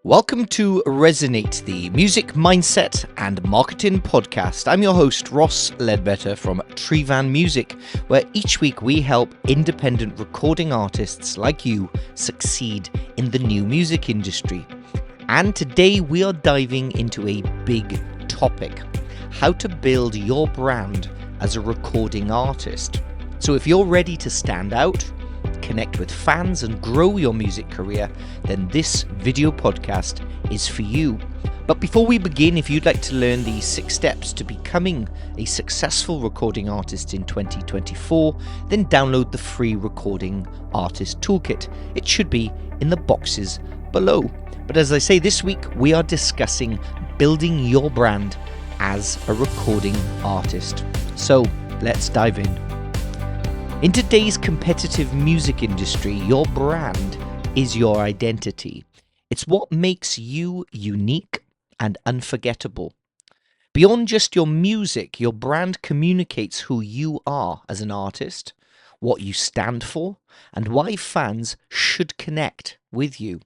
Welcome to Resonate, the music mindset and marketing podcast. I'm your host, Ross Ledbetter from Tryfan Music, where each week we help independent recording artists like you succeed in the new music industry. And today we are diving into a big topic: how to build your brand as a recording artist. So if you're ready to stand out, connect with fans and grow your music career, then this video podcast is for you. But before we begin, if you'd like to learn the 6 steps to becoming a successful recording artist in 2024, then download the free Recording Artist Toolkit. It should be in the boxes below. But as I say, this week we are discussing building your brand as a recording artist. So let's dive in. In today's competitive music industry, your brand is your identity. It's what makes you unique and unforgettable. Beyond just your music, your brand communicates who you are as an artist, what you stand for, and why fans should connect with you.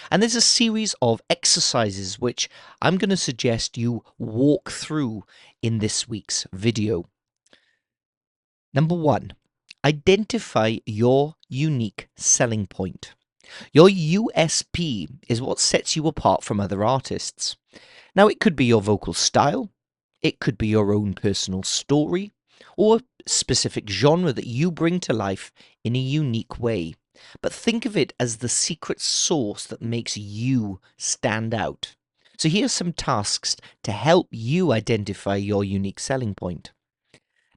And there's a series of exercises which I'm going to suggest you walk through in this week's video. Number 1. Identify your unique selling point. Your USP is what sets you apart from other artists. Now, it could be your vocal style, it could be your own personal story, or a specific genre that you bring to life in a unique way. But think of it as the secret sauce that makes you stand out. So here's some tasks to help you identify your unique selling point.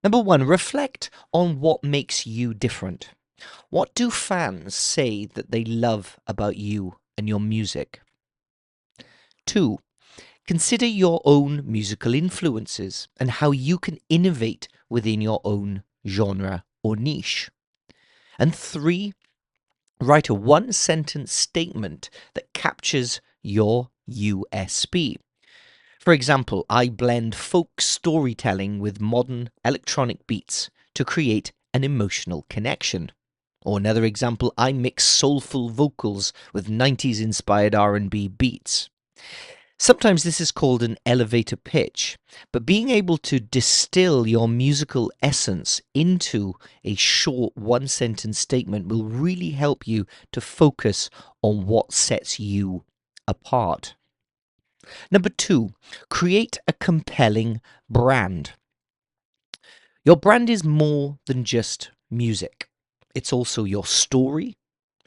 Number 1, reflect on what makes you different. What do fans say that they love about you and your music? 2, consider your own musical influences and how you can innovate within your own genre or niche. And 3, write a 1-sentence statement that captures your USP. For example, I blend folk storytelling with modern electronic beats to create an emotional connection. Or another example, I mix soulful vocals with 90s inspired R&B beats. Sometimes this is called an elevator pitch, but being able to distill your musical essence into a short 1-sentence statement will really help you to focus on what sets you apart. Number 2, create a compelling brand. Your brand is more than just music. It's also your story,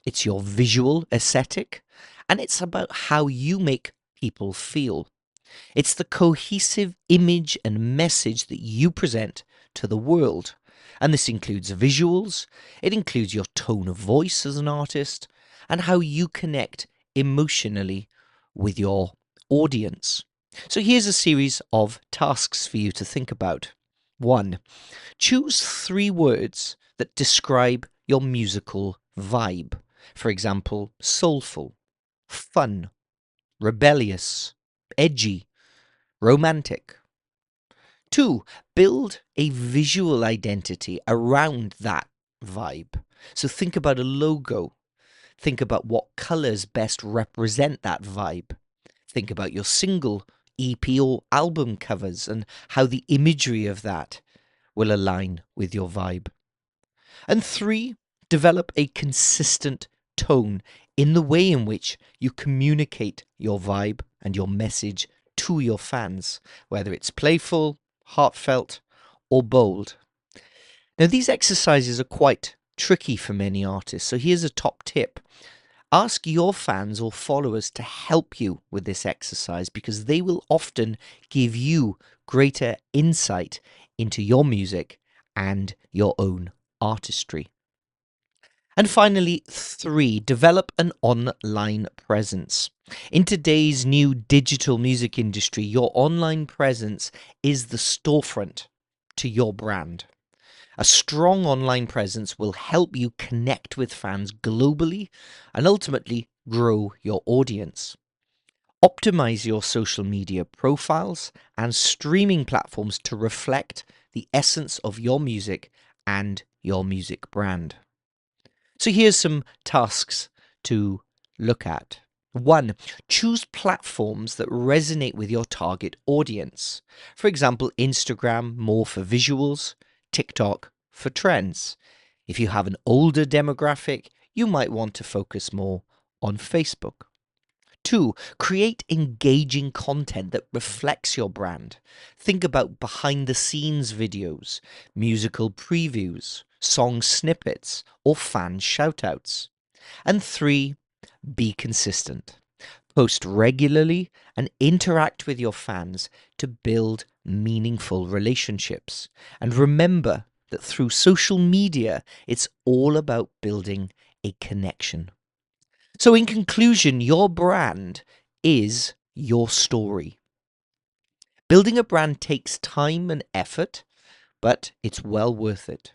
it's your visual aesthetic, and it's about how you make people feel. It's the cohesive image and message that you present to the world. And this includes visuals, it includes your tone of voice as an artist, and how you connect emotionally with your audience. So here's a series of tasks for you to think about. 1, choose 3 words that describe your musical vibe. For example, soulful, fun, rebellious, edgy, romantic. 2, build a visual identity around that vibe. So think about a logo. Think about what colors best represent that vibe. Think about your single, EP or album covers and how the imagery of that will align with your vibe. And 3, develop a consistent tone in the way in which you communicate your vibe and your message to your fans, whether it's playful, heartfelt, or bold. Now, these exercises are quite tricky for many artists, so here's a top tip. Ask your fans or followers to help you with this exercise because they will often give you greater insight into your music and your own artistry. And finally, 3, develop an online presence. In today's new digital music industry, your online presence is the storefront to your brand. A strong online presence will help you connect with fans globally and ultimately grow your audience. Optimize your social media profiles and streaming platforms to reflect the essence of your music and your music brand. So here's some tasks to look at. 1. Choose platforms that resonate with your target audience. For example, Instagram more for visuals, TikTok for trends. If you have an older demographic, you might want to focus more on Facebook. 2. Create engaging content that reflects your brand. Think about behind the scenes videos, musical previews, song snippets, or fan shoutouts. And 3. Be consistent. Post regularly and interact with your fans to build meaningful relationships. And remember that through social media, it's all about building a connection. So, in conclusion, your brand is your story. Building a brand takes time and effort, but it's well worth it.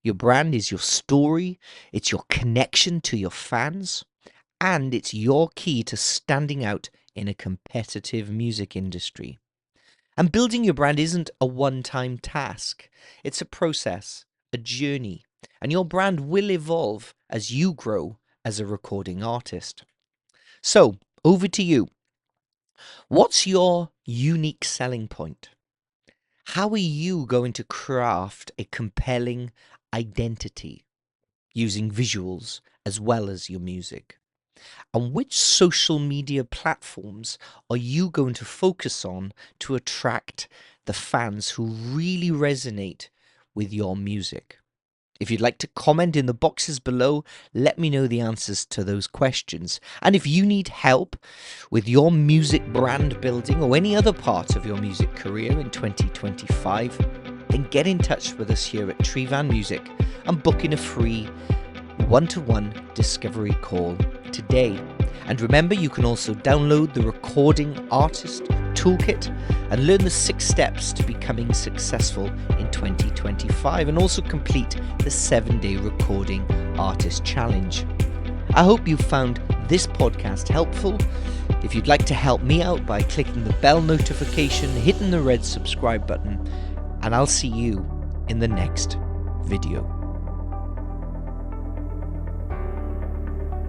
Your brand is your story, it's your connection to your fans, and it's your key to standing out in a competitive music industry. And building your brand isn't a one-time task. It's a process, a journey, and your brand will evolve as you grow as a recording artist. So, over to you. What's your unique selling point? How are you going to craft a compelling identity using visuals as well as your music? And which social media platforms are you going to focus on to attract the fans who really resonate with your music? If you'd like to comment in the boxes below, let me know the answers to those questions. And if you need help with your music brand building or any other part of your music career in 2025, then get in touch with us here at Tryfan Music and book in a free one-to-one discovery call today. And remember, you can also download the Recording Artist Toolkit and learn the 6 steps to becoming successful in 2025, and also complete the 7-day Recording Artist Challenge. I hope you found this podcast helpful. If you'd like to help me out by clicking the bell notification, hitting the red subscribe button, and I'll see you in the next video.